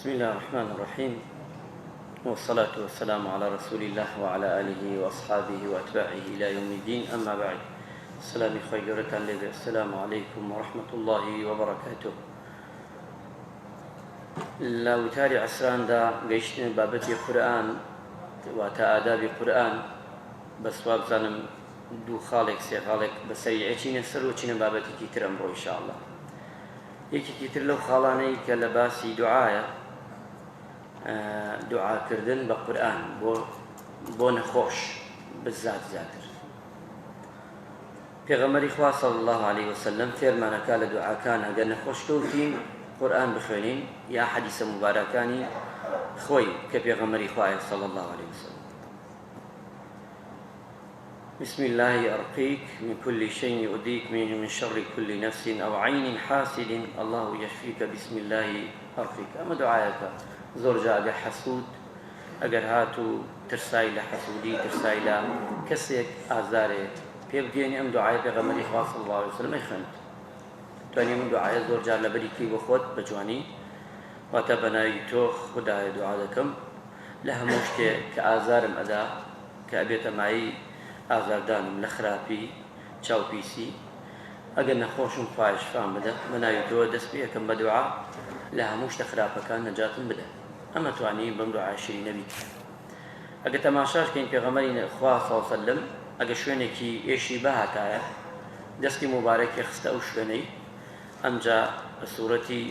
بسم الله الرحمن الرحيم والصلاة والسلام على رسول الله وعلى آله وأصحابه وأتباعه إلى يوم الدين أما بعد السلام خيرة لله السلام عليكم ورحمة الله وبركاته لو تاري عسران دا قيشتن بابتي قرآن واتا آداب قرآن بس وابزانم دو خالق سي خالق بسريعين سروچين بابتي كتر أمرو إن شاء الله يكي كتر لو خالاني كالباسي دعايا دعاء كردن بقرآن بو نخوش بالذات زاتر پیغمبری خوا صلی الله عليه وسلم فرمانه کال دعاء كان اگر نخوش كوتين قرآن بخوانين يا حديث مباركاني خوي كبيغمبری خوا صلى الله عليه وسلم بسم الله أرقيك من كل شيء يؤذيك من شر كل نفس أو عين حاسد الله يشفيك بسم الله أرقيك أما دعاءك زۆر جاگە حەسوود ئەگەر هاتوو ترسای لە حەسوودی ترسای لە کەسێک ئازارێت پێ بگەێنی ئەم دوعایە پێغەمبەری خوا صلی الله علیه وسلم خوێند توانێ من دوعایە زۆر جار لەبەری کەی بۆ خۆت بە جوانی واتە بە ناوی تۆ خودایە دوعا دەکەم لە هەموو شتێک کە ئازارم ئەدا کە ئەبێتە مایی ئازاردانم لە خراپی چاوپیسی ئەگەر نەخۆشم خوای شفام بدە بە ناوی تۆ دەست پێ یەکەم بە دوعا لە هەموو شتە خراپەکان نەجاتم بدە ئەمە توانی بەم دوعای شیرینە بیت ئەگە تەماشاش کەین پێغەمبەری خوا صلی الله علیه وسلم ئەگە شوێنێکی ئێشی بەهاتایە دەستی مبارەکی خستە ئەو شوێنەی ئەمجا بە سوورەتی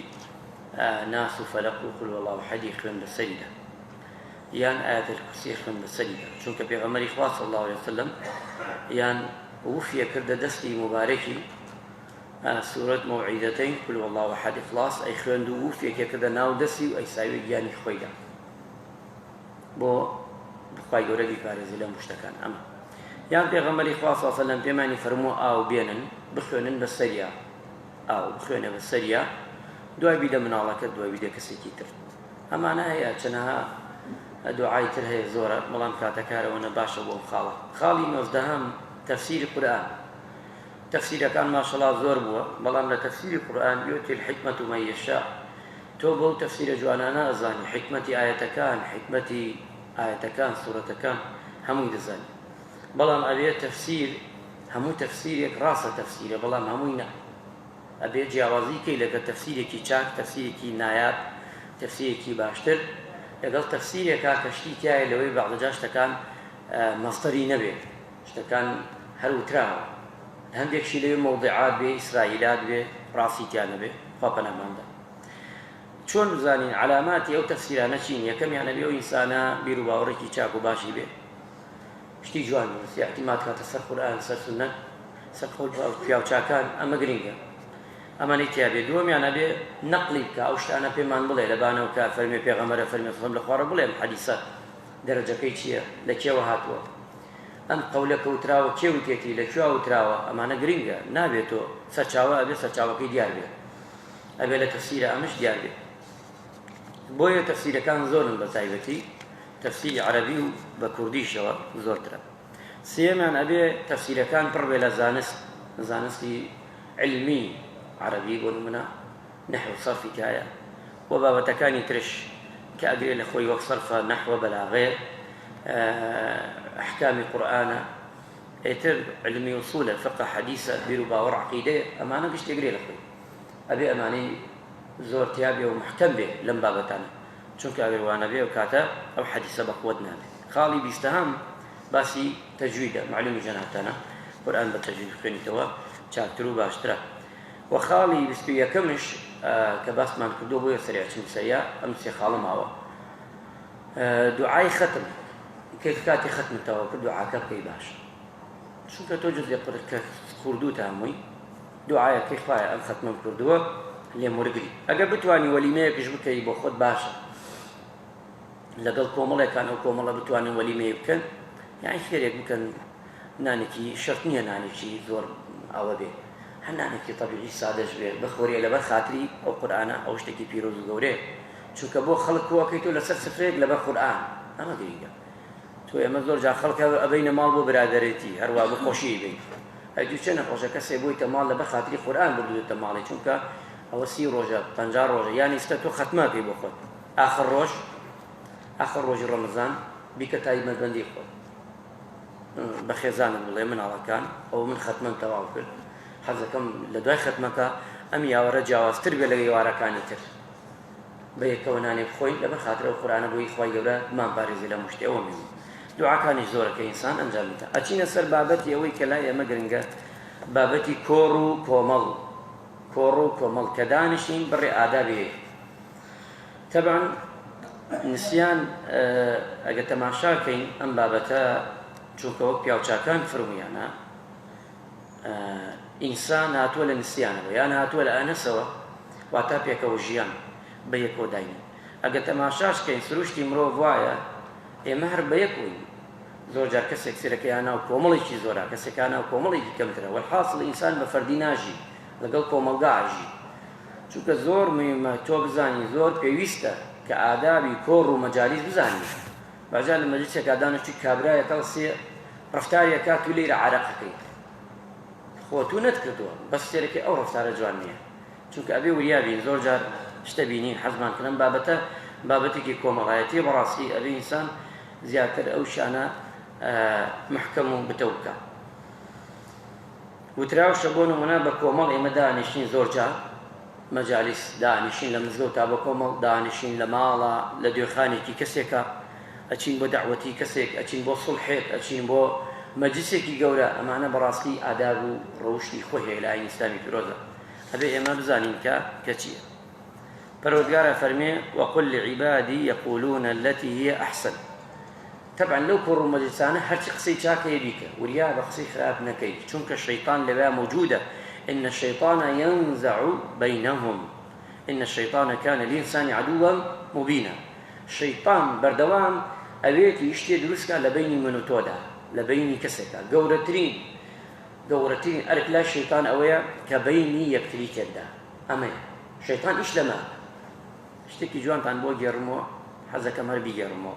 ناس و فەلەق و قول والله ئەحەدی خوێن بەسەریدا یان ئایەت الکورسی خوێن بەسەریدا چونکە پێغەمبەری خوا صلی الله علیه وسلم یان وفیە کردە دەستی مبارەکی سورة موعدتين قل والله أحد إخلاص أي خوێند و وفێکێکەکە ناو دەستی و ئەی ساوی گیانی خۆیدا بۆ خوای گەورە بیپارێزی لەم شتەکان ئەمە یان پێغەمبەری خوا صلی الله علیه وسلم پێمانی فەرمووە ئاو بێنن بخوێنن بەسەریا ئاو بخوێنە بەسەریا دوای بیدە مناڵەکە دوای بیدە کەسێکی تر ئەمانە هەیە چەنەها دوعای تر هەیە زۆرە بەڵام کاتەکارەوەنە باشە بۆ خاڵی نۆزدەهەم تەفسیری قورئان تفسير كان ما شاء الله زور بوا بلام لتفسير القرآن يؤتي الحكمة من يشاء توبو تفسير جوانانا أزاني حكمة آية كان سورة كان همو دزاني بلام أبي تفسير همو تفسيرك راسة تفسير بلام هموينا أبي جوازي كي لك تفسيرك چاك تفسيرك ناياب تفسيرك باشتر يقول تفسيرك كشتي كاي لوي بعض جاشتا كان مصدري نبي اشتا هل وتراو هەندێک شی لەوێ مەوضعات بێ ئیسرائیلات بێ ڕاستیتیانە بێ خوا پەناماندا چۆن بزانین علاماتی ئەو تەفسیرانە چین یەکەمیانە بێ ئەو ئینسانە بیر و باوەڕێکی چاک و باشی بێ شتی جوان بێ احتیمات کاتە سەر قورئان سەر سونەت سەر پیاوچاکان ئەمە گرنگە ئەمانەی تیا بێ دووەمیانە بێ نەقلی بکە ئەو شتانە پێمان بڵێ لەبانەوە کە فەرمێ پێغەمبەرە فەرمێ لە خوارە بڵێم حەدیسە دەرەجەکەی چییە لە کێوە هاتووە ئەم قەولەکە وتراوە کێ وتێتی لە کوێ وتراوە ئەمانە گرنگە نابێتۆ سەرچاوە ئەبێ سەرچاوەکەی دیار بێ ئەبێ لە تەفسیرە ئەمەش دیار بێ بۆیە تەفسیرەکان زۆرن بە تایبەتی تەفسیری عەرەبی و بە کوردیشەوە زۆرترە سێمیان ئەبێ تەفسیرەکان پڕ بێ لە زانستی علمی عەرەبی بۆ نمونە نەحو سەرفی تایە بۆ بابەتەکانی ترش کە ئەگرێ لە خۆی وەک سەرفە نەحوە بەلاغێ أحكام القرآن إتر علمي وصول فقه حديثة بيرو باور عقيدة أمانة قشت يقري لكم أبي أماني زور تيابي ومحكم به لم بابتانا چونك أبي وانا بيه وكاتا أو حديثة بقودنا به خالي بيستهام باسي تجويد معلومي جناتنا قرآن بالتجويد خيني توا چاكترو باشترا وخالي بستو يكمش كباس من كدو بيه سريع چمسيا أمسي خالم هوا دعاي ختم كيف كاتي ختم التوا دعاء كي باش شو كتو جزء كردو تاموي دعاء كيف فاي الختم الكردو اللي مرقلي اگر بتواني وليمه كجبك يبو خد باشا لقل كومله كان او كومله بتواني وليمه يمكن يعني خير يمكن نانكي شرطنيه نانكي زور او به هنانكي طبيعي ساده جبه بخوري لبر خاطري او قران او اشتكي بيروز غوري شو كبو خلق وقتو لسفريق لبر قران اما دقيقه تو ئێمە زۆر جا خەڵکە ئەبەینە ماڵ بۆ برادەرێتی هەروە بۆ خۆشی بین ئەدوو چە نەخۆشە کەسێ بۆیتە ماڵ لەبەر خاتری قورئان بردوێتە ماڵی چونکە ئەوە 30 ڕۆژە 50 ڕۆژە یانی ستە تۆ ختمە پێی بۆ خۆت آخر ڕۆژی ڕەمەزان بیکە تایبەتمەندی خۆت بە خێزانم بڵێ مناڵەکان ئەو من ختمەم تەواو کرد حەزەکەم لە دوای ختمەکە ئەم یاوەرە جیاوازتر بێ لە ئێوارەکانی تر بە یەکەوە نانێ بخۆین لەبەر خاترە و قورئانە بۆی خوای گەورە مامپارێزی لە مشتێ ئەوە میوە دوعاکانی زۆرەکە ئینسان ئەنجام بدات ئەچینە سەر بابەتی ئەوەی کە لای ئێمە گرنگە بابەتی کۆڕ و کۆمەڵ کە دانیشین بڕێ ئادابێ طبعا نسیان ئەگە تەماشاکەین ئەم بابەتە چونکە وەک پیاوچاکان فەرموویانە ئینسان هاتووە لە نسیانەوە یان هاتووە لە ئانەسەوە واتە پێکەوە ژیان بە یەکەوە داینی ئەگە تەماشاشکەین سروشتی مرۆڤ وایە ئێمە هەر بە یەکوین زۆر جار کەسێک سێرەکەیان ناو کۆمەڵێکی زۆرە کەسێکان ناو کۆمەڵێکی کەمترە وەالحاصڵ ئینسان بە فەردی ناژی لەگەڵ کۆمەڵگا ئاژی چونکە زۆر مهمە تۆ بزانی زۆر پێویستە کە ئادابی کۆڕ و مەجالیس بزانی باجار لە مەجلیسێکا دانیشتی کابرایە کەڵسێ ڕەفتارێکا تو لێرە عارەقەکەی خۆ تو نەتکردووە بەس سێرەکەی ئەو ڕەفتارە جوان نییە چونکە ئەبێ وریابین زۆر جار شتە بینین حەزمانکردن بابەتە بابەتێکی کۆمەڵایەتی بەڕاستی ئەبێ ئینسان زیاتر ئەو شانە محکەم و بتەو بکە وتراوشە بۆ نمونە بە کۆمەڵ ئێمە دانیشتین زۆر جار مەجالیس دانیشین لە مزگەوت تا بە کۆمەڵ دانیشین لە ماڵە لە دوێخانێکی کەسێکە ئەچین بۆ دەعوەتی کەسێک ئەچین بۆ سڵحێک ئەچین بۆ مەجلیسێکی گەورە ئەمانە بەڕاستی ئاداب و ڕەوشتی خۆی هەیە لە ئاینی ئیسلامی پیرۆزە ئەبێ ئێمە بزانین کە چییە پەروەردگارە فەرمێ وەقل لعیبادی یەقولون التي هي أحسن طبعا لەو کۆڕ و مەجلیسانە هەرچی قسەی چاکەیە بیکە وریا بە قسەی خراپ نەکەی چونکە شەیطان لەوێ موجودە إن الشيطان ينزع بينهم إن الشيطان كان للإنسان عدوا مبينا شيطان بردوام أبيتي يشتي دروسكا لبيني من تودا لبيني كسكا قورتين أرك لا الشيطان أويا كبيني يكتري كدا أما شيطان إيش لما اشتكي جوان تان بو جرمو حزك مر بيجرمو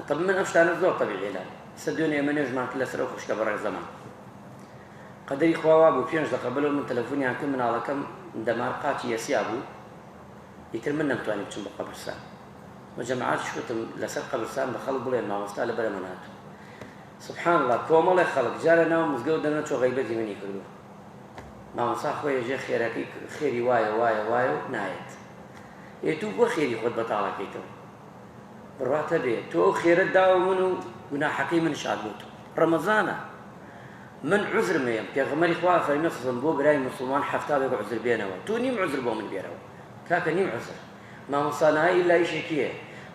طب من أفشتان الزور طبيعي لا سدوني من يجمع كلا سروخش كبر الزمان قدري خواوا بو پێنج دقە بەلەو من تەلەفۆنیان کرد مناڵەکەم دەمارقاتی یەسیا بوو ئیتر من نەمتوانی بچم بە قەبرستان وەجەماعەت شوتم لەسەر قەبرستان بە خەڵک بڵێن مامۆستا لەبەرە من هاتوو سبحان الله کۆمەڵێک خەڵک جارە ناو مزگەوت دەنە چۆ غەیبەتی منی کردووە مامۆستا خۆی ێژێ خێرەکەی خێری وایە و نایەت ئێتو بۆ خێری خۆت بەتاڵەکەیتەوە بڕاتە بێ تۆ ئەو خێرەت داوە من و گوناحەکەی من شاد بوو ڕەمەزانە من عذر ميم پێغەمبەری خوا فەرمێ بۆ برای مسلمان هەفتا بێ عذر بێنەوە تو نیم عذر بۆ من بێرەوە کاکە نیم عذر مامۆستانایی ئیلا ئیشێکیە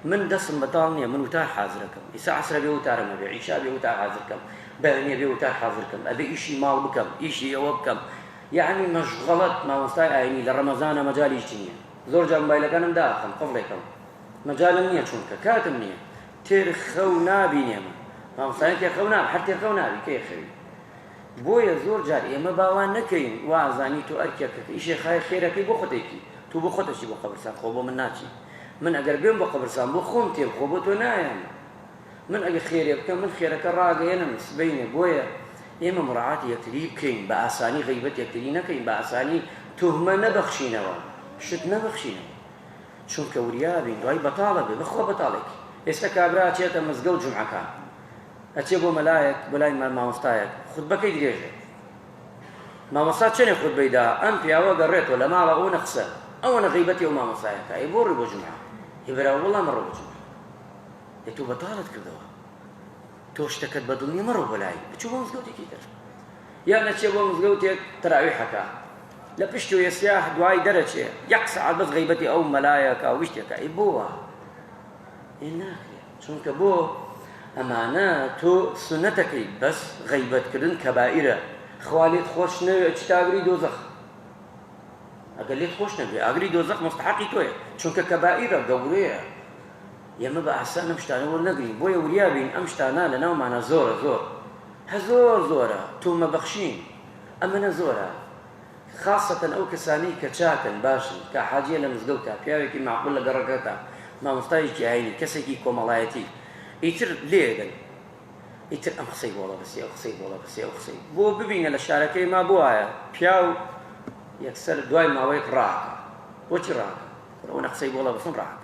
من دەستم بەتاڵ نییە من وتار حازرەکەم ئیسا عەسرە بێ وتارەمە بێ عیشا بێ وتار حازرکەم بەیانیە بێ وتار حازرکەم ئەبێ ئیشی ماڵ بکەم ئیشی ئەوە بکەم یعنی مەشغەڵەت مامۆستای ئاینی لە ڕەمەزانە مەجالیشتی نییە زۆر جار مۆبایلەکانم داخەم قفڵێکەم مەجالم نییە چونکە کاتم نییە تێر خەو نابینێمە مامۆستایان تێر خەو ناب هەر تێر خەو نابی کێ خەوی بۆیە زۆر جار ئێمە باوان نەکەین وازانی تۆ ئەرکێکەکە ئیشێ خای خێرەکەی بۆ خۆتێکی تو بۆ خۆتەشی بۆ قەبرستان خۆ بۆ من ناچی من ئەگەر بێم بۆ قەبرستان بۆ خۆم تێ خۆ بۆ تۆ نایەم من ئەگەر خێرێ بکەم من خێرەکە ڕاگەیەنم سبەینێ بۆیە ئێمە مڕعاتی یەکتری بکەین بە ئاسانی غەیبەت یەکتری نەکەین بە ئاسانی تۆهمە نەبەخشینەوە شت نەبەخشینەوە چونکە وریابین دوای بەتاڵە بێ بەخوا بەتاڵێکی ئێستا کابرا چێتە مزگەوت جومعەکان ئەچێ بۆ مەلایەک بەلای مامۆستایەک خوتبەکەی درێژێ مامۆستا چێنێ خوتبەیدا ئەم پیاوە گەڕێتەوە لە ماڵە ئەو نەقسە ئەوەنە غەیبەتی ئەو مامۆستایەکە ئەی بۆ ڕووی بۆ جومعە هی بەراو وەڵا مەڕۆ بۆ جومعە ئێ تۆ بەتاڵت کردەوە تۆ شتەکەت بەدڵ نییە مەڕۆ بەلای بچوو بۆ مزگەوتێکی تر یان نەچێ بۆ مزگەوتێک تەراویحەکە لە پشت و یەسیاح دوای دەرەچێ یەک سەعات بەس غەیبەتی ئەو مەلایەکە و وشتێکە ئەی بۆوە ئێ ناکرێت چونکە بۆ ئەمانە تۆ سنەتەکەی بەس غەیبەتکردن کەبائیرە خوا لێت خۆش نەوێ چ ئاگری دۆزەخ ئەگەر لێت خۆش نەبێ ئاگری دۆزەخ مستحەقی تۆیە چونکە کەبائیرە گەورەیە ئێمە بە ئاسان ئەم شتانە وەرنەگرین بۆیە وریابین ئەم شتانە لە ناومانە زۆرە زۆرە تومەبەخشین ئەمەنە زۆرە خاصەتەن ئەو کەسانی کە چاکن باشن کە حاجیە لە مزگەوتە پیاوێکی معقول لە گەڕەکەتە مامۆستایەکی ئاینی کەسێکی کۆمەڵایەتی ئیتر لێدەن ئیتر ئەم قسەی بۆڵە بەسێ ئەو قسەی بۆ ببینە لە شارەکەی ما بۆ وایە پیاو یەکسەر دوای ماوەیەک ڕاکە بۆچی ڕاکە ئەو نەقسەی بۆڵە بەسم ڕاحەت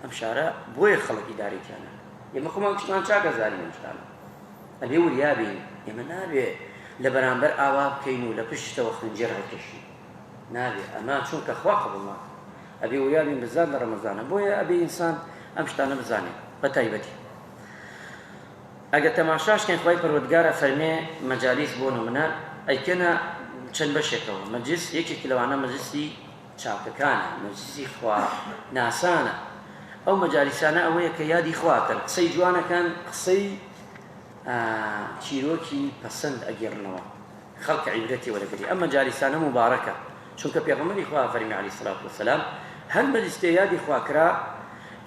ئەم شارە بۆیە خەڵکی داریتیانە ئێمە خۆمان شتمان چاکە زانین ئەم شتانە ئەبێ وریابین ئێمە نابێ لە بەرامبەر ئاوا بکەین و لە پشتەوە خنجێر هەڵکەشین نابێ ئەمە چونکە خوا قبوڵ ناکات ئەبێ وریابین بزان لە ڕەمەزانە بۆیە ئەبێ ئینسان ئەم شتانە بزانێت بە تایبەتی ئەگە تەماشاشکەین خوای پەروەردگارە فەرمێ مەجالیس بۆ نمونە ئەیکەنە چەند بەشێکەوە مەجلیس یەکێکی لەوانە مەجلیسی چاکەکانە مەجلیسی خوا ناسانە ئەو مەجالیسانە ئەوەیە کە یادی خواکەن قسەی جوانەکەن قسەی چیرۆکی پەسەند ئەگێڕنەوە خەڵک عیبرەتی وەرەگری ئەم مەجالیسانە مبارەکە چونکە پێغەمبەری خوا فەرمی عەلەیهی سەڵات وەسەلام هەر مەجلیسێ یادی خوا کرا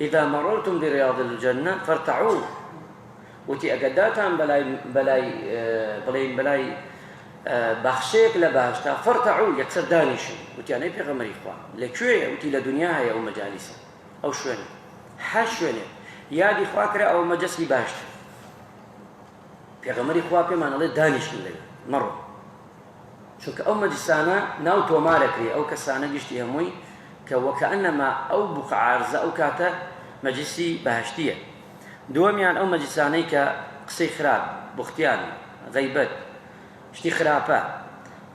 إذا مررتم برياض الجنة فارتعوا وتي أجداتهم بلاي بخشيك لباشتا فارتعوا يكسر دانيشو وتي أنا في غمري إخوة لكشوية وتي لدنياها يا أو مجالسة أو شوية حشوية يا دي إخوة أو مجلس باشتا في غمري إخوة بما نقول دانيش من لي مرة شو كأو مجلسانا ناو توماركري أو كسانا جشتي هموي وكأنما أو بقع عرزة أو كاتا مجلسي بهشتية دوميان أو مجلساني كقصي خراب بختيان غيبت شتي خرابة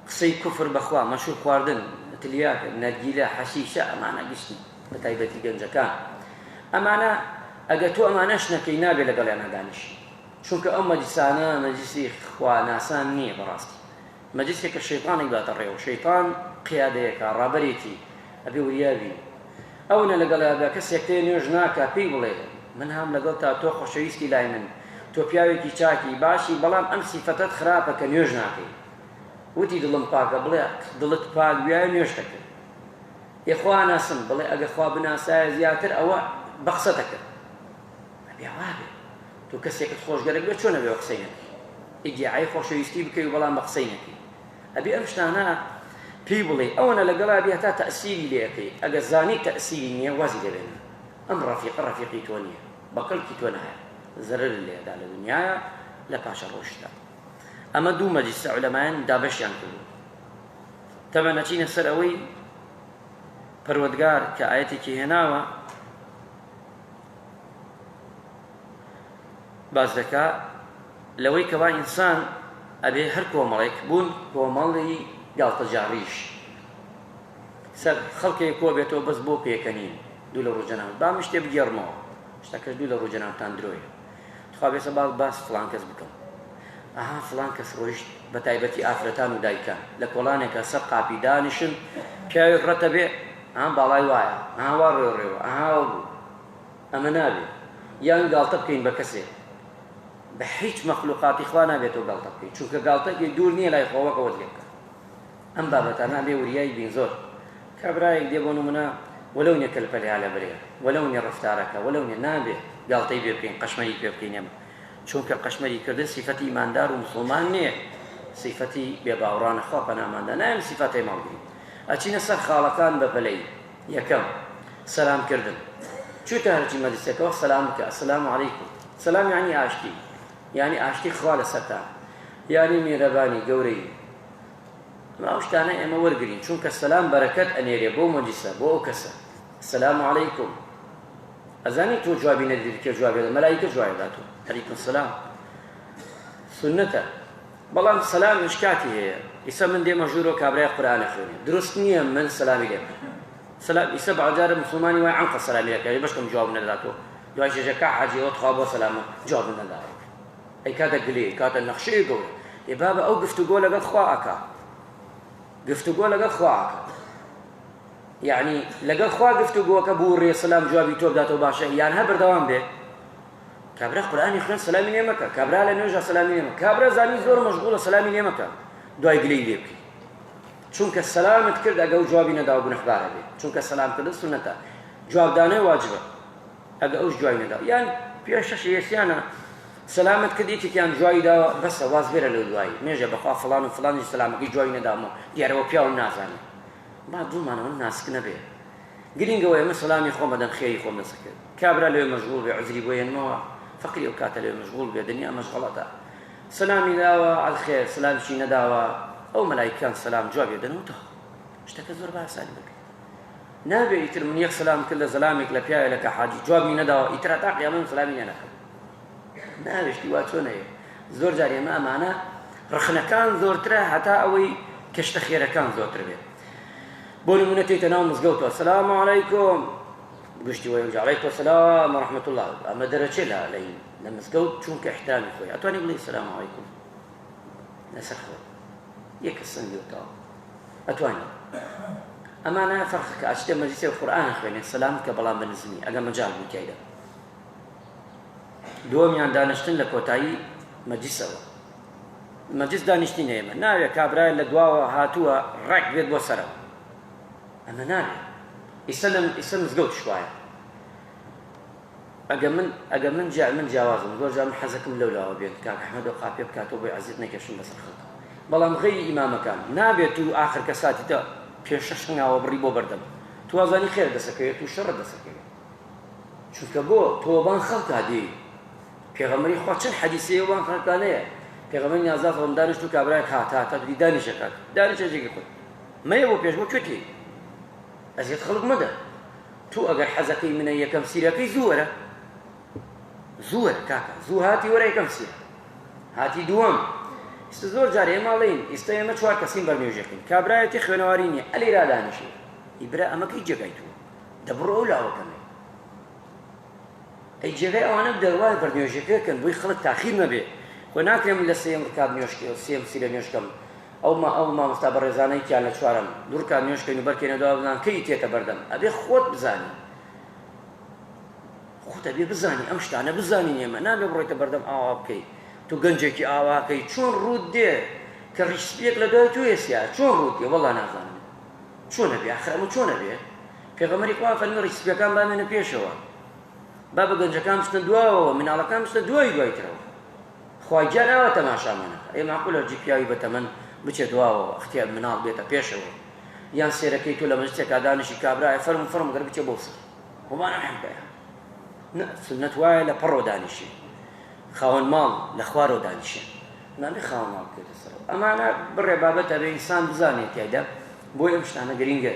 قصي كفر بخوا مشروب خواردن تلياك نجيلة حشيشة أمانا قشتي بتايبتي جنجا كان أمانا أقتو أماناش نكينا بلا قال أنا دانش شونك أو مجلسانا مجلسي خوا ناسان نية براستي مجلسي كالشيطان يبات الريو شيطان قياديك رابريتي ئەبێ وریابی ئەو نە لەگەڵا کەسێک تێ نوێژ ناکات پێی بڵێ من هەم لەگەڵ تا تۆ خۆشەویستی لای من تۆ پیاوێکی چاکی باشی بەڵام ئەم سیفەتت خراپە کە نوێژ ناکەی وتی دڵم پاکە بڵێ دڵت پاک وایە نوێژ دەکەی یەخوا ناسم بڵێ ئەگە خوا بناسایە زیاتر ئەوە بەخسەتەکە ئەبێ وا بێ تۆ کەسێکت خۆشگەرەک بێت چۆن ئەبێ قسەی نەکەی ئیدعای خۆشەویستی بکەی و بەڵام بە قسەی نەکەی ئەبێ ئەم شتانە پێی بڵێ ئەوەنە لەگەڵا بێ تا تەئسیری لێەکەی ئەگە زانی تەئسیری نییە وازی دەبێنە ئەم ڕەفیقی تۆ نییە بەقەڵکی تۆ نایە زەرر لێدا لە دنیایە لە پاشە ڕۆژدا ئەمە دوو مەجلیسە عولەمایان دابەشیان کردو تەمەن ئەچینە سەر ئەوەی پەروەردگار کە ئایەتێکی هێناوە باز دەکا لەوەی کەوا ئینسان ئەبێ هەر کۆمەڵێک بوون کۆمەڵی گاڵتەجاڕیش سەر خەڵکێک کۆ بێتەوە بەس بۆ پێکەنین دوو لە ڕۆژەنام بام شتێ بگێڕمەوە شتەکەش دوو لە ڕۆژەنامتان درۆیە تخوا بێسە باس فڵان کەس بکەم ئەها فڵان کەس ڕۆیشت بە تایبەتی ئافرەتان و دایکان لە کۆڵانێکە سەر قاپی دانیشن پیاوی ڕەتە بێ ئەها باڵای وایە ئەها وا ڕێوڕێوە ئەها بوو ئەمە نابێت یان گاڵتە بکەین بە کەسێک بە هیچ مەخلوقاتی خوا نابێتەوە گاڵتە بکەین چونکە گاڵتەکی دوور نییە لای خۆوەکەوە لێ بکە ئەم بابەتانە بێ وریایی بین زۆر کابرایەک دێ بۆ نمونە وەلەو نیە کەلپەلیا لە برێ وەلەو نیە ڕەفتارەکە وەلەو نیە نابێ گاڵتەی پێ بکەین قەشمەری پێ بکەین ئێمە چونکە قەشمەری کردن سیفەتی ئیماندار و مسڵمان نییە سیفەتی بێباوڕانە خوا پەناماندا نایەم سیفەتەی ماڵگری ئەچینە سەر خاڵەکان بە پەلەی یەکەم سەلامکردن چوتە هەرچی مەجلیسەکەوە سەلام بکە ئەسەلامو عەلەیکوم سەلام یعنی ئاشتی یعنی ئاشتی خوا لەسەرتان یعنی میهرەبانی گەورەی ئەو شتانە ئێمە وەرگرین چونکە سەلام بەرەکەت ئەنێرێ بۆ مەجلیسە بۆ ئەو کەسە السلام عەلەیکوم ئەزانی تۆ جوابی نەدیدی کێ جوابی دەدا مەلایکە جوابی دەدا تۆ عەلەیکوم سەلام سنەتە بەڵام سەلام مشکاتی هەیە ئیسا من دێمە ژوورەوە کابرای قورئانە خوێنێ دروست نییە من سەلامی لێ بکەم سەلام ئیسا بەعجارە مسلمانی وای عەنقە سەلامی لێ بکە بەشکەم جواب نەدەدا تۆ دوای شێژەکە حاجیەوە تخوا بۆ سەلامە جواب نەدا ئەی کاتە گلێ کاتە نەخشەیە گەورە ێ بابە ئەو گفتوگۆ لەگەڵ خوا ئەکا گفتوگۆ لەگەڵ خوا ئەکا یعنی لەگەڵ خوا گفتوگۆکە بوو ڕێ سەلام جوابی تۆ بداتەوە باشە یان هە بەردەوام بێ کابرا قورئانی خوێن سەلامی لێ مەکە کابرا لە نوێژە سەلامی لێ مەکە کابرا زانی زۆر مەشغوڵە سەلامی لێ مەکە دوای گلەی لێ بکەی چونکە سەلامت کرد ئەگە ئەو جوابی نەدا و گونەحبارە بێ چونکە سەلامکردن سونەتە جوابدانەی واجبە ئەگە ئەوش جوای نەدا یان پێشەش یەسیانە سەلامت کردیتیان جوایی داوە بەسە واز بێرە لەو دوایی نوێژە بەخوا فڵان و فڵانی سەلامەکەی جوای نەدامەوە دیارەوە پیاوم نازانێ با دڵمانەوە ناسک نەبێ گرنگەوە ئێمە سەلامی خۆ بەدەن خێری خۆ نەسەکرد کابرا لەوێ مەشغوڵ بێ عوزری بۆ هێنمەوە فەقیری ئەو کاتە لەوێ مەشغوڵ بێ دنیا مەشغەڵەتە سەلامی داوە ئەلخێر سەلامیشی نەداوە ئەو مەلایکان سەلام جوابی دەنەوە تۆ شتەکە زۆر باسانی بکە نابێ ئیتر من یەک سەلام کرد لە زەلامێک لە پیاوێ لە کە حاجی جوابی نەداوە ئیتر تا قیامەت سەلامی لێ نەکەم ناوێشتی وا چۆن هەیە زۆر جار ئێمە ئەمانە ڕخنەکان زۆرترە هەتا ئەوەی کەشتە خێرەکان زۆرتر بێت بۆ نمونە تێتە ناو مزگەوتەوە سەلام عەلەیکۆم گشتی وەی عەلەیکۆ سەلام وەڕەحمەت الله ئەمە دەرەچێت لە مزگەوت چونکە احترامی خۆی ئەتوانی بڵێ سەلام عەلەیکۆم لەسەر خۆ یەکە سنگی وتەوە ئەتوانی ئەمانە فەرقەکە ئەچتە مەجلیسێ قورئان خوێنێت سەلام کە بەڵام بە نزمی ئەگە مەجال بوو تایدا دووەمیان دانیشتن لە کۆتایی مەجلیسەوە مەجلیس دانیشتین ئێمە ناوێت کابرای لە دواوە هاتووە ڕێک بێت بۆ سەرەوە ئەمە نابێت ئیسە مزگەوت شوایە ئەگە من جیاوازم زۆر جار من حەزەکەم لەولاوە بێت کاک ئەحمەد و قاپێ بکاتەوە بۆی عەزیز نەکێشم بەسەر خەڵک بەڵام غەیری ئیمامەکان نابێت و ئاخر کە ساتیتە پێش شەش هەنگاوە بڕی بۆ بەردەم تو وازانی خێر دەسەکەوێت و شەڕ دەسەکەوێت چونکە بۆ تۆبان خەڵکا دێ پێغەمبەری خوا چەند حەدیثەیەوان خەڵکانەیە پێغەمبەری نازاف ڕۆم دانیشت و کابرایەک هاتە دوی دانیشەکات دانیشەجێکی خۆت مەیە بۆ پێش بۆ کوێتی ئەزیەت خەڵک مەدە تو ئەگەر حەزەکەی منە یەکەم سیرەکەی زووەرە زووەرە کاکە زوو هاتی وەرە یەکەم سیرە هاتی دووەم ئێستا زۆر جار ئێمەڵێن ئێستا ئێمە چوار کەسین بەرنێژەکەین کابرایەتی خوێنەواری نییە ئەلێ رادانیشێ ئیبرا ئەمەکەی جێگای تووە دەبڕۆ ئەو لاوەکەمێ ئەی جێگای ئەوانە دەوای بەرنێژەکەکەن بۆی خەڵک تاخیر نەبێ خۆ ناکرێم لە سێم ڕکاب نوێشکە سێم سیرە نوێشکەم ئەو مامۆستا بەڕێزانەیەکیان لە چوارم دوو ڕکاب نوێشکەین و بەرکێنە دوا بزان کەی تێتە بەردەم ئەبێ خۆت بزانی خۆت ئەبێ بزانی ئەم شتانە بزانی ئێمە نابێ بڕۆیتە بەردەم ئاوا بکەی تو گەنجێکی ئاواکەی چۆن ڕوود دێ کە ڕیشپێک لە دوای توێسیا چۆن ڕوود دێ وەڵا نازانم چۆنە بێ ئاخر ئەمە چۆنە بێ پێغەمبەری خوا فەرمی ڕیشپەکان بامێنە پێشەوە با بە گەنجەکان بچنە دواوەوە مناڵەکان بچنە دوایترەوە خوای گیان ئاوا تەماشامانەکە ئێ ماقولە جی پیاوی بەتەمەن بچێت دواوەوە اختیار مناڵ بێتە پێشەوە یان سێرەکەی تۆ لە مەجلیسێکا دانیشی کابرایە فەرم گەر بچێ بۆ سەر وەمانە حەمبەیە سنەت وایە لە پەڕۆ دانیشی خاوەن ماڵ لە خوارەوە دانیشێن نابێ خاوەن ماڵ بکەوێتە سەرەوە ئەمانە بڕێ بابەتە بێ ئینسان بزانێت تایدا بۆی ئەم شتانە گرینگە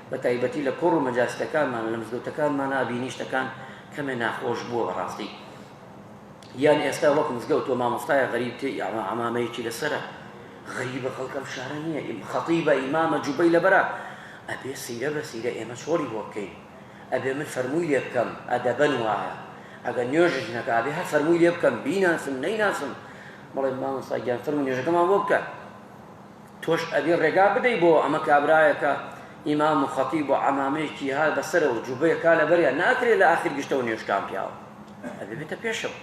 بە تایبەتی لە کوڕ و مەجالیسەکانمان لە مزگەوتەکانمان بینی شتەکان کەمێ ناخۆش بووە بەڕاستی یان ئێستا وەک مزگەوت و مامۆستایە غەریب تێ ئەمامەیەکی لەسەرە غەریبە خەڵکەم شارە نییە خەتیبە ئیمامە جوبەی لەبەرە ئەبێ سیرە بە سیرە ئێمە چۆڵی بۆ بکەین ئەبێ من فەرمووی لێ بکەم ئەدەبەن وایە ئەگەر نوێژش نەکە ئەبێ هەر فەرمووی لێ بکەم بیناسم نەیناسم بڵێ مامۆستا گیان فەرمووی نوێژەکەمان بۆ بکە تۆش ئەبێ ڕێگا بدەی بۆ ئەمە کابرایەکە ئیمام و خەتیب و عەمامەیەکی ها بەسەرەوە جوبەیەکا لەبەریان ناکرێت لە ئاخر گشتەوە نوێژکان پیاوە ئەبێ بێتە پێشەوە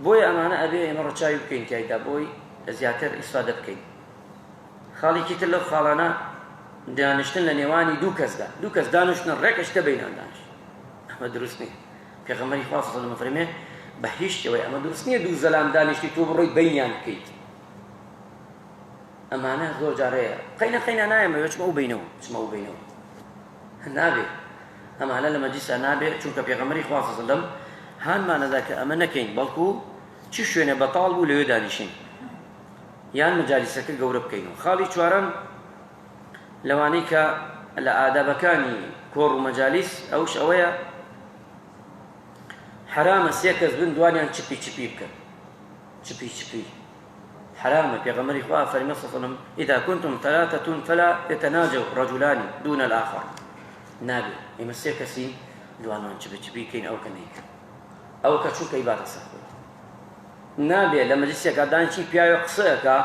بۆی ئەمانە ئەبێ ئێمە ڕەچاوی بکەین تایدا بۆی زیاتر ئیسفادە بکەین خاڵێکی تر لەو خاڵانە دانیشتن لە نێوانی دوو کەس دانیشتن ڕێکەشتە بینان دانیشت ئەمە دروست نییە پێغەمبەری خوا صلی الله علیه و فەرمێ بە هیچ شێوەیە ئەمە دروست نییە دوو زەلام دانیشتی تۆ بڕۆی بینیان بکەیت ئەمانە زۆر جارەیە قەینە نایەمە چمە ئەو بینەوە نابێت ئەمانە لە مەجلیسا نابێت چونکە پێغەمبەری خوا صلی الله علیه و سەلەم هانمانەدا کە ئەمە نەکەین بەڵکو چ شوێنە بەتاڵ بوو لەوێ دانیشین یان مەجالیسەکە گەورە بکەینەوە خاڵی چوارەم لەوانەی کە لە ئادابەکانی کۆڕ و مەجالیس ئەوش ئەوەیە حرامە سێ کەس بن دوانیان چپی بکەن چپی حرامە پێغەمبەری خوا فەرمی صلی الله علیه و سەلەم ئیذا کنتم ثلاثة فلا يتناجوا رجلان دون الآخر نابێ ئێمە سێ کەسی دوانیان چپی بکەین ئەو کە نەیکەن ئەو کە چووکە ئیبادە سەخۆی نابێ لە مەجلیسێکا دانیشی پیاوێ قسەیەکە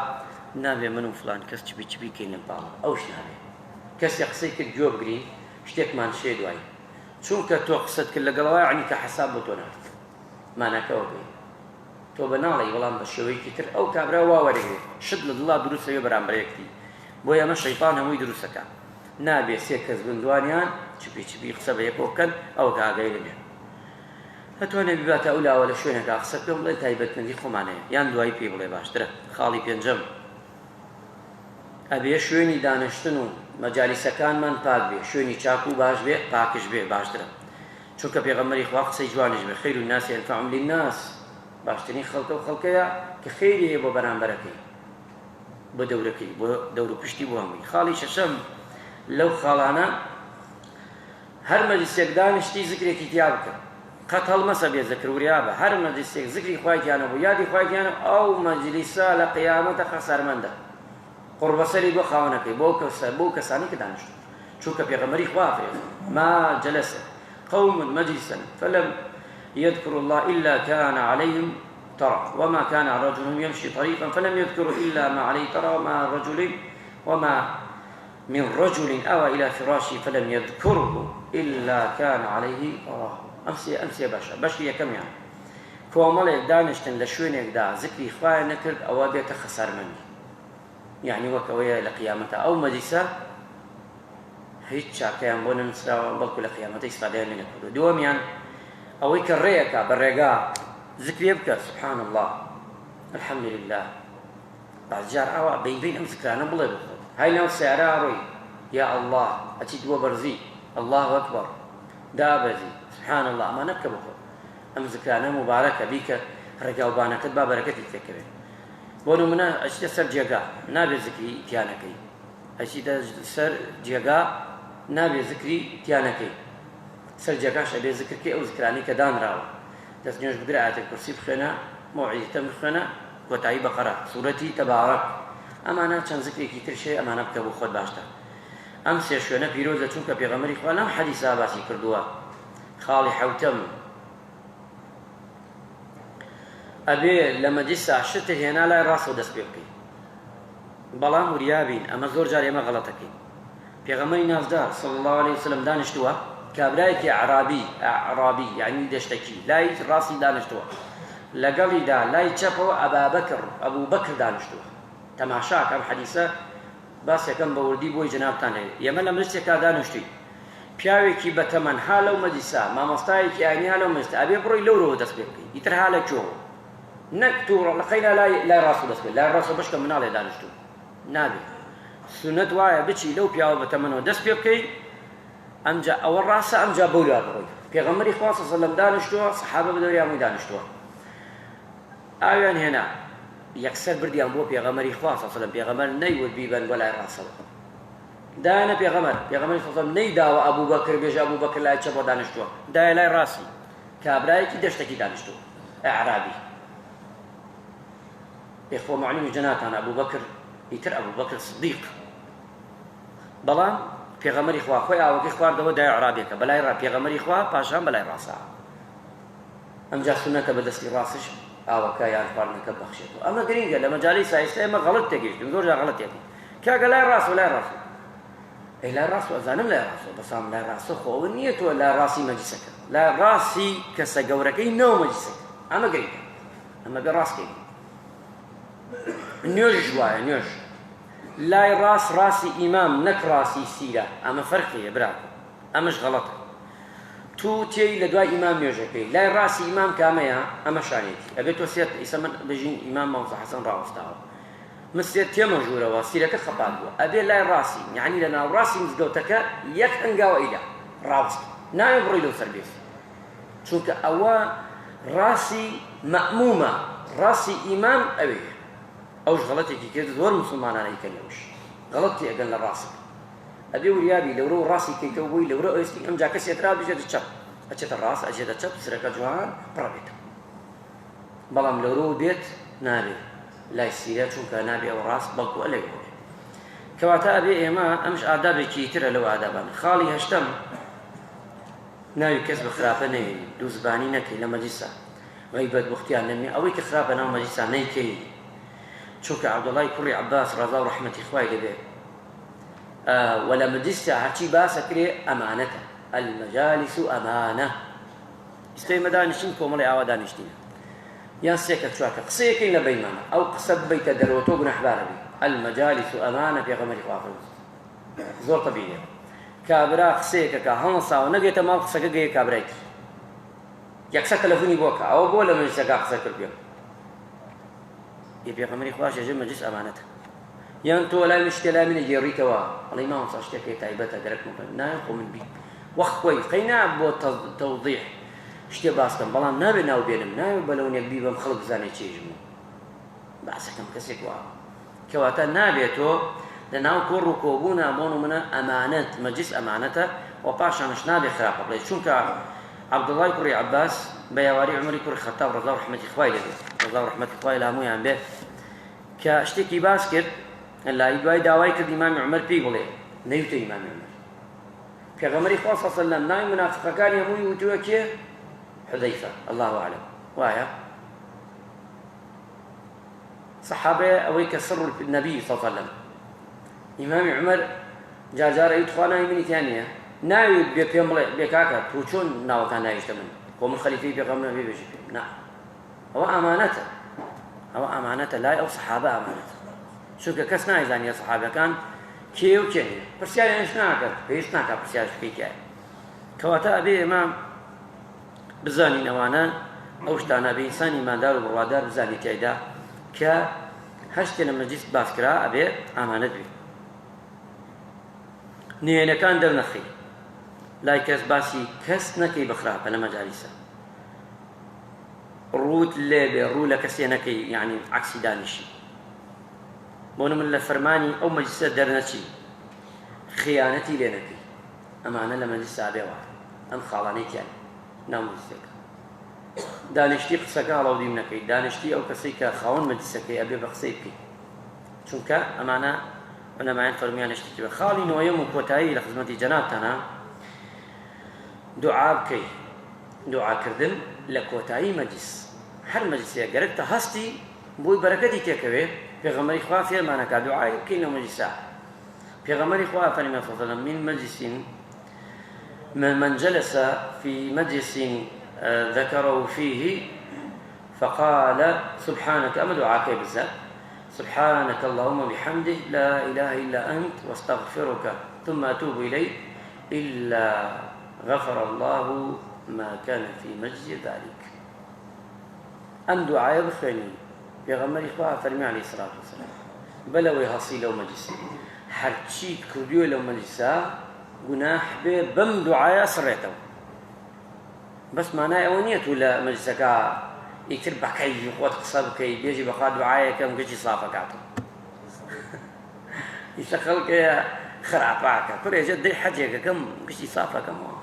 نابێ من و فلان کەس چپی بکەین لەم پاڵە ئەوش نابێ کەسێ قسەی کرد گوێ بگرین شتێکمان شێ دوایی چونکە تۆ قسەت کرد لەگەڵەوەی عنی کە حەساب بۆ تۆ نارد مانەکەەوە بێ تۆ بە ناڵی بەڵام بە شێوەیەکی تر ئەو کابرا وا وەرەگرێت شت لە دڵا دروستەوێ بەرامبەرێکتی بۆیە ئەمە شەیطان هەمووی دروستەکە نابێ سێ کەس بن دوانیان چپی قسە بە یەکەوە بکەن ئەوە کە ئاگای لەبێ هەتوانێ بباتە ئەو لاوە لە شوێنێکا قسە پێ بڵێ تایبەتمەندی خۆمانەیە یان دوایی پێ بڵێ باشترە خاڵی پێنجەم ئەبێ شوێنی دانیشتن و مەجالیسەکانمان پاک بێ شوێنی چاک و باش بێ پاکش بێ باشترە چونکە پێغەمبەری خوا قسەی جوانیش بێ خەیر الناس ئەنفعهم للناس باشترین خەڵکە و خەڵکەیە کە خەیری هەیە بۆ بەرامبەرەکەی بۆ دەورەکەی بۆ دەور و پشتی بۆ هەمووی خاڵی شەشەم لەو خاڵانە هەر مەجلیسێک دانیشتی زیکرێکی تیا بکە قەت هەڵمەسە بێ زیکر وریا بە هەر مەجلیسێک زیکری خوایتیانە بوو یادی خوایتیانە ئەو مەجلیسە لە قیامەتە خەسارمەندە قوربەسەری بۆ خاوەنەکەی بۆ کەسانی کە دانیشتن چونکە پێغەمبەری خوا فێرێ ما جلس قوم مجلسا فلم يذكر الله إلا كان عليهم ترى وما كان رجل يمشي طريقا فلم يذكروا إلا ما عليه ترى وما من رجل أوى إلى فراشه فلم يذكره إلا كان عليه تراه أمسي باشا كم يعني كوامل دانشتن لشوينك دا ذكري إخوائي نكرد أو بيت خسر مني يعني وكوية لقيامته أو مجلسة هیچ چاکەیان بۆ نەنووسراوە بەڵکو لە قیامەتە ئیسفادەیان لێ نەکردووە دووەمیان ئەوەی کە ڕێیەکە بە ڕێگا ذکرێ بکە سبحان الله الحمد لله بعضجار ئەوە بین ئەم ذکرانە بڵێ بخۆت هاي ناو سیارە ڕۆی یا الله ئەچیت بۆ بەرزی الله ئەکبەر دابەزی سبحان الله ئەمانە بکە بخۆت ئەم ذکرانە مبارەکە بیکە ڕێگاوبانەکەت با بەرەکەتی تێکەوێت بۆ نمونە ئەچیتە سەر جێگا نابێت ذکری تیانەکەی ئەچیتە سەر جێگا نابێ ذکری تیانەکەی سەر جێگاش ئەبێ ذکرکەی ئەو ذکرانی کە دانراوە دەست نوێژ بگرە ئاەتە کورسی بخوێنە موعیزەتە بخوێنە کۆتایی بەقەرە سوورەتی تەبارەک ئەمانە چەند ذکرێکی ترشێ ئەمانە بکە بۆ خۆت باشتر ئەم سێ شوێنە پیرۆزە چونکە پێغەمبەری خوا لەم حەدیسا باسی کردووە خاڵی حەوتەم ئەبێ لە مەجلیسا شتر هێنا لای ڕاستەوە دەست پێ بکەیت بەڵام وریابین ئەمە زۆر جار ئێمە غەڵەتەکەین پێغەمبەری نازدار صلی الله عليه وسلم دانیشتووە کابرایەکی عرابی یعنی دەشتەکی لای ڕاستی دانیشتووە لەگەڵیدا لای چەپەوە ئەبوو بەکر دانیشتووە تەماشاکە ئەم حەدیسە باسیەکەم بە وردی بۆی جەنابتان هەیە ئێمە لە مجلسێکا دانیشتووی پیاوێکی بەتەمەن ها لەو مەجلیسا مامۆستایەکی ئاینی ها لەو مەجلیسا ئەبێ بڕۆی لەورەوە دەست پێ بکەی ئیتر ها لە کوێوە نەک تووڕە لەقەینا لای ڕاست دەست پێ لای ڕاستە بەشکە مناڵێ دانیشتووە نابێت سنت وایە بچی لەو پیاوە بەتەمەنەوە دەست پێ بکەیت ئەمجا ئەوە ڕاستە ئەمجا بەولا بڕۆی پێغەمبەری خوا صلی الله علیه و سلم دانیشتووە سەحابە بە دەوری هەمووی دانیشتووە ئاویان هێنا یەکسەر بردیان بۆ پێغەمبەری خوا صلی الله علیه و سلم پێغەمبەر نەیوت بیبەن بۆ لای ڕاستەوە دایانە پێغەمبەری صلی الله علیه و سلم نەیداوە ئەبوو بەکر بێژە ئەبوو بەکر لای چەپەوە دانیشتووە دایە لای ڕاستی کابرایەکی دەشتێکی دانیشتووە ئەعرابی ئێخوە معلومی جەناتان ئەبوو بەکر ئیتر ئەبوو بەکر سدیق بەڵام پێغەمبەری خوا خۆی ئاوەکەی خواردەوە دای عرابێکە بەلای پێغەمبەری خوا پاشان بەلای ڕاستە ئەمجا سونەتە بەدەستی ڕاستش ئاوەکە یان خواردنەکە بەخشێتەوە ئەمە گرینگە لە مەجالیس ئێستا ئێمە غەڵەت تێگەیشتین زۆر جار غەڵەتێتی کاگە لای ڕاستە لای ڕاستە ئەی لای ڕاستە ئەزانم لای ڕاستە بەسام لای ڕاستە خۆ ئەوە نییە تۆ لای ڕاستی مەجلیسەکە لای ڕاستی کەسە گەورەکەی نەوە مەجلیسەکە ئەمە گرینگە ئەمە بێ ڕاستکەین نوێژش وایە نوێژ لای ڕاستی ئیمام نەک ڕاستی سیرە ئەمە فەرقیە براکە ئەمەش غەڵەتە تو تێی لە دوای ئیمام نوێژەکەی لای ڕاستی ئیمام کامەیە ئەمە شانێتی ئەبێت تۆ سێت ئیسە من بژین ئیمام مامۆستا حەسەن ڕاوەستاوە من سێت تێمەژوورەوە سیرەکە خەپات بووە ئەبێ لای ڕاستی یعنی لە ناوڕاستی مزگەوتەکە یەک ئەنگاوە ئیدا ڕاوەست ناوێ بڕۆی لەو سەر بێت چونکە ئەوە ڕاستی مەئمومە ڕاستی ئیمام ئەوەیە ئەوش غەڵەتێکی کرد زۆر مسلمانانە ئەیکەن لەوش غەڵەتی ئەگەن لە ڕاست ئەبێ وریابی لەورە و ڕاستی کەیتەوە بووی لەورە ئەوستی ئەمجا کەسێترا بژێتە چەپ ئەچێتە ڕاست ئەچێتە چەپ سرەکە جوان پڕەبێتە بەڵام لەورە بێت نابێت لای سیرە چونکە نابێ ئەو ڕاست بەڵکو ئەلێ بێت کەواتە ئەبێ ئێمە ئەمش ئادابێکی ترە لەو ئادابانە خاڵی هەشتەم ناوی کەس بە خراپە نەهێنی دووزبانی نەکەی لە مەجلیسا غیبەت بوختیان نەمێ ئەوەی کە خراپە ناو مەجلیسا نەیکەی چونکە عەبدوڵای کوڕی عەباس ڕەضا و ڕەحمەتی خوای لێبێ وە لە مەجلیسا هەرچی باسە کرێ ئەمانەتە المەجالیس ئەمانە ئێستا ئێمە دانیشتین کۆمەڵی ئاوا دانیشتینە یان سێکە چوارکە قسەیەکەین لە بەینمانە ئەو قسە ببەیتە دەرەوە تۆ گونەحبارە بی المەجالیس ئەمانە پێغەمبەری خوا فەرمووی زۆر تەبیعیە کابرا قسەیەکەکە هەڵساوە نەگێتە ماڵ قسەکە گەیە کابرای تر یەکسەر تەلەفۆنی بۆکە ئەوە بۆ لە مەجلیسەکە قسە کرد پێم پێغەمبەری خوا ژێژە مەجلیس ئەمانەتە یان تۆ لای من شتێ لای منە گێڕیتەوە ئەڵێی مامۆستا شتێکی تایبەتە گەرەکم نایە خۆ من بی وەخت خۆی قەینا بۆ تەوضیح شتێ باسکەم بەڵام نابێ ناوبێنم ناوێ بەلەونێک بی بەم خەڵک بزانێت چێژم باسەکەم کەسێک وایە کەواتە نابێت تۆ لەناو کۆڕ و کۆبوونا بۆن و منە ئەمانەت مەجلیس ئەمانەتە و پاشانش نابێ خراپە بڵێ چونکە عەبدوڵڵای کوڕی عەباس بە یاواری عومەری کوڕی خەتاب ڕەضا و ڕەحمەتی خوای لێبێت ڕەضا و ڕەحمەتی خوای لە هەموویان بێت کە شتێکی باس کرد لای دوای داوای کرد ئیمامی عومەر پێی بڵێ نەیوتە ئیمامی عومەر پێغەمبەری خوا صلی الله علیه و سلم ناوی منافقەکانی هەمووی وتووە کێ حودەیفە الله ئەعلەم وایە صحابە ئەوەی کە سڕ النەبی صلی الله علیه و سلم ئیمامی عومەر جارجار ئەوی تخوا ناوی منیتیان نییە ناوی بێ پێم بڵێ بێ کاکە تۆ چۆن ناوەکان ناویشتە من بۆ من خەلیفەی پێغەمبەر بێژی پێم نا ئەوە ئەمانەتە ئەوە ئەمانەتە لای ئەو سەحابە ئەمانەتە چونکە کەس نایزانیە سەحابەکان کێ و کێ نییە پرسیاریانش ناکرد پێویست ناکات پرسیارش بکەی کایە کەواتە ئەبێ ئێمە بزانین ئەوانە ئەو شتانە بە ئینسانی ئیماندار و بڕوادار بزانی تیایدا کە هەر شتێ لە مەجلیس باس کرا ئەبێ ئامانەت بێت نوێنەکان دەرنەخی لای کەس باسی کەس نەکەی بەخراپە لە مەجالیسە ڕووت لێبێ ڕوو لە کەسێ نەکەی یعنی عەکسی دانیشی بۆ من لە فەرمانی ئەو مەجلیسە دەرنەچی خیانەتی لێ نەکەی ئەمانە لە مەجلیسا بێوە ئەم خاڵانەی تیان ناو مەجلیسەکە دانیشتی قسەکە هەڵاودیم نەکەی دانیشتی ئەو کەسەی کە خاوەن مەجلیسەکەی ئەبێ بە قسەی بکەی چونکە ئەمانە علەمایان فەرمیان شتێکی بە خاڵی نۆیەم و کۆتایی لە خزمەتی جەنابتانە دوعا بکەی دوعاکردن لە کۆتایی مەجلیس هەر مەجلیسێ گەرەک تە هەستی بۆی بەرەکەتی تێکەوێ پێغەمبەری خوا فێرمانەکا دوعای بکەین لە مەجلیسا پێغەمبەری خوا فەرمێ صلی الله علیه و سلم من مجلس من جلس في مجلس ذكره فيه فقال سبحانك أما دعاك بالذات سبحانك اللهم بحمده لا إله إلا أنت واستغفرك ثم أتوب إليك إلا غفر الله ما كان في مجلس ذلك أم دعاء بخيني في غمر إخوة فرمي عليه الصلاة والسلام بلوي هصي لو مجلسي هرچی کردیوە لەو مەجلیسا گوناح بێ بەم دوعایە سڕێتەوە بەس مانای ئەوە نییە تو لە مەجلیسەکە ئیتر بەکەی خۆت قسە بکەی بێژی بەخوا دوعایەکەم گەشی سافەکاتەوە ئیشە خەڵکەیە خراپاکە کوڕێژە دەی حەجێکەکەم گشتی سافەکەمەوە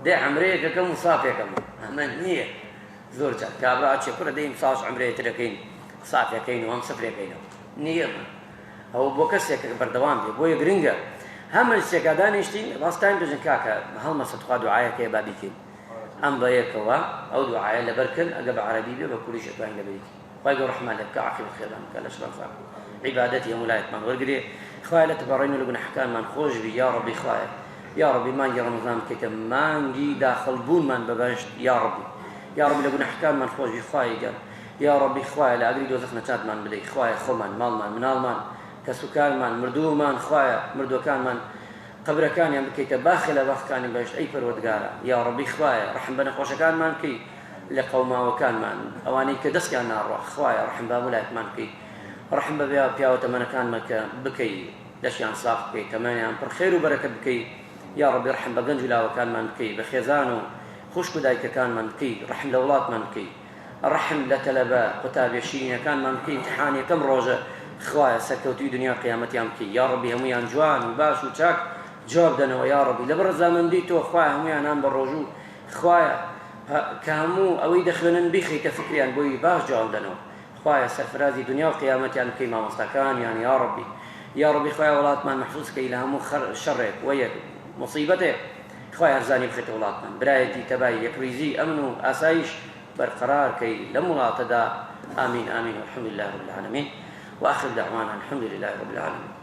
دەی عەمرەیەکەکەم و سافێکەمەوە ئەمە نییە زۆر جار کابرا چێ کوڕە دەی ساڵ عەمرەیەتر دەکەین سافێکەین و هەم سەفرێکەینەوە نییە ئەو بۆ کەسێکە بەردەوام بێ بۆیە گرنگە هەمە شتێکا دانیشتین ڕاستان دەژن کاکە هەڵمەسە تخوا دوعایەکەیە با بیکەین ئەم بەیەکەوە ئەو دوعایە لەبەرکەن ئەگە بە عەرەبی بێ بە کوردیش ئەتوانین لەبەریکی خوای گەورە ڕەحمان لێ بکە عاقبەت خێران بکە لە شەڕ عیبادەتی هەموو لایەکمان وەرگرێ خوای لە تەبەڕین و لە گوناحەکانمان خۆش بی یا ڕەبی خوایە یا ڕەبی مانگی ڕەمەزان بکەیتە مانگی داخەڵبوونمان بە بەهەشت یا ڕەبی یا ڕەبی لە گوناحەکانمان خۆش بی خوای گەر یا ڕەبی خوایە لە ئاگری دۆزەخ نەچاتمان بدەی خوایە خۆمان ماڵمان مناڵمان کەسوکارمان مردوومان خوایە مردوەکانمان قبرەکانیان بکەیتە باخی لە باخەکانی بەهشت ئەی پەروەردگارە یا ڕەبی خوایە ڕەحم بە نەخۆشەکانمان بکەی لە قەوماوەکانمان ئەوانەی کە دەستیان ناڕوا خوایە ڕەحم بە وڵاتمان بکەی ڕەحم بە پیاوە تەمەنەکانمان کە بکەی دەشیان ساف بکەی تەمەنیان پڕ خێر و بەرەکەت بکەی یا ڕەبی ڕەحم بە گەنج و لاوەکانمان بکەی بە خێزان و خوشک و دایکەکانمان بکەی ڕەحم لە وڵاتمان بکەی ڕەحم لە تەلەبە قوتابیە شیرینەکانمان بکەی امتحانی یەکەم ڕۆژە خوایە سەرکەوتوی دنیا قیامەتیان بکەی یا ڕەبی هەموویان جوان و باش و چاک جواب دەنەوە یا ڕەبی لەبەر ڕەزامەندی تۆ خوایە هەموویان هەم بە ڕۆژوو خوایە کە هەموو ئەوەی دەخوێنن بیخەیتە فکریان بۆی باش جواب دەنەوە خوایە سەرفرازی دنیا و قیامەتیان بکەی مامۆستاکانیان یا ڕەبی یا ڕەبی خوایە وڵاتمان مەحفوظ کەی لە هەموو شەڕێک وەیەک مصیبەتێک خوایە هەرزانی بخێتە وڵاتمان برایەتی تەبایی یەکریزی ئەمن و ئاسایش برقرار کەی لەم وڵاتەدا آمین آمین والحمد لله رب العالمين وآخر دعوانا الحمد لله رب العالمين